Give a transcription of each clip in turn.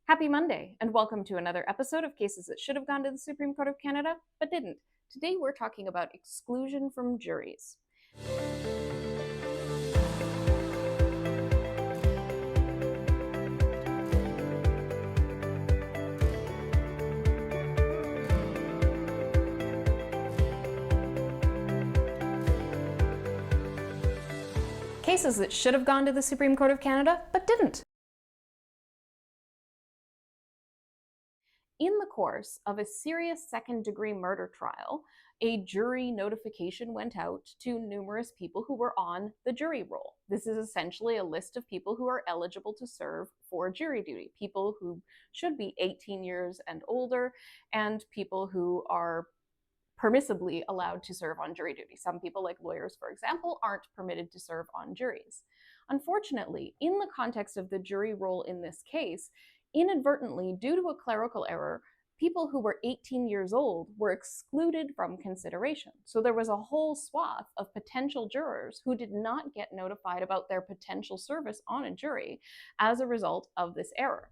Happy Monday, and welcome to another episode of Cases That Should Have Gone to the Supreme Court of Canada, but didn't. Today we're talking about exclusion from juries. Cases that should have gone to the Supreme Court of Canada, but didn't. In the course of a serious second-degree murder trial, a jury notification went out to numerous people who were on the jury roll. This is essentially a list of people who are eligible to serve for jury duty, people who should be 18 years and older, and people who are permissibly allowed to serve on jury duty. Some people, like lawyers, for example, aren't permitted to serve on juries. Unfortunately, in the context of the jury roll in this case, inadvertently, due to a clerical error, people who were 18 years old were excluded from consideration. So there was a whole swath of potential jurors who did not get notified about their potential service on a jury as a result of this error.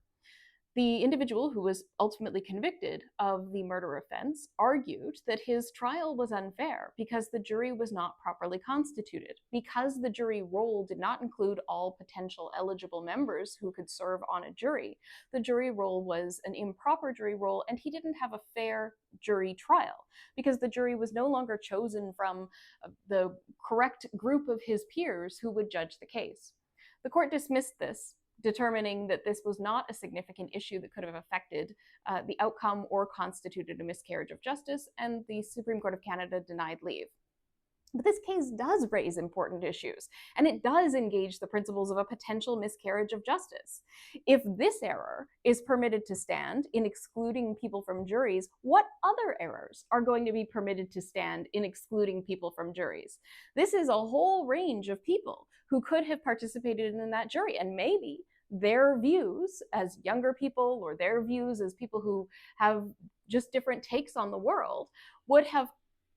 The individual who was ultimately convicted of the murder offense argued that his trial was unfair because the jury was not properly constituted. Because the jury roll did not include all potential eligible members who could serve on a jury, the jury roll was an improper jury roll, and he didn't have a fair jury trial because the jury was no longer chosen from the correct group of his peers who would judge the case. The court dismissed this, determining that this was not a significant issue that could have affected the outcome or constituted a miscarriage of justice, and the Supreme Court of Canada denied leave. But this case does raise important issues, and it does engage the principles of a potential miscarriage of justice. If this error is permitted to stand in excluding people from juries, what other errors are going to be permitted to stand in excluding people from juries? This is a whole range of people who could have participated in that jury, and maybe their views as younger people or their views as people who have just different takes on the world would have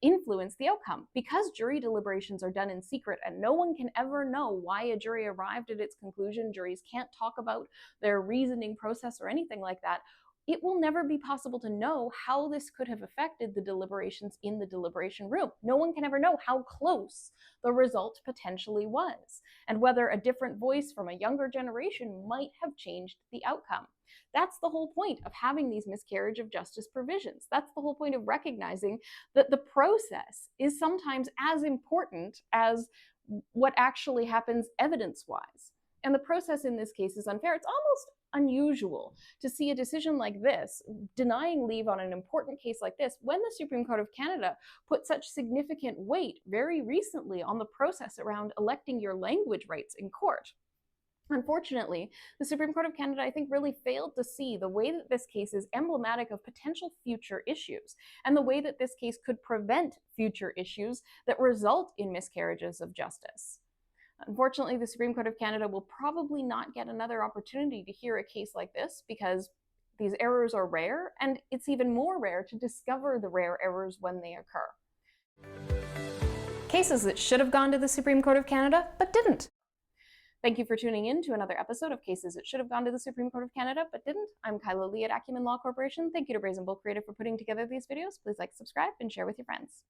influence the outcome. Because jury deliberations are done in secret and no one can ever know why a jury arrived at its conclusion, juries can't talk about their reasoning process or anything like that, it will never be possible to know how this could have affected the deliberations in the deliberation room. No one can ever know how close the result potentially was, and whether a different voice from a younger generation might have changed the outcome. That's the whole point of having these miscarriage of justice provisions. That's the whole point of recognizing that the process is sometimes as important as what actually happens evidence-wise. And the process in this case is unfair. It's almost unusual to see a decision like this, denying leave on an important case like this, when the Supreme Court of Canada put such significant weight very recently on the process around electing your language rights in court. Unfortunately, the Supreme Court of Canada, I think, really failed to see the way that this case is emblematic of potential future issues, and the way that this case could prevent future issues that result in miscarriages of justice. Unfortunately, the Supreme Court of Canada will probably not get another opportunity to hear a case like this because these errors are rare, and it's even more rare to discover the rare errors when they occur. Cases that should have gone to the Supreme Court of Canada, but didn't. Thank you for tuning in to another episode of Cases That Should Have Gone to the Supreme Court of Canada, but didn't. I'm Kyla Lee at Acumen Law Corporation. Thank you to Brazen Bull Creative for putting together these videos. Please like, subscribe, and share with your friends.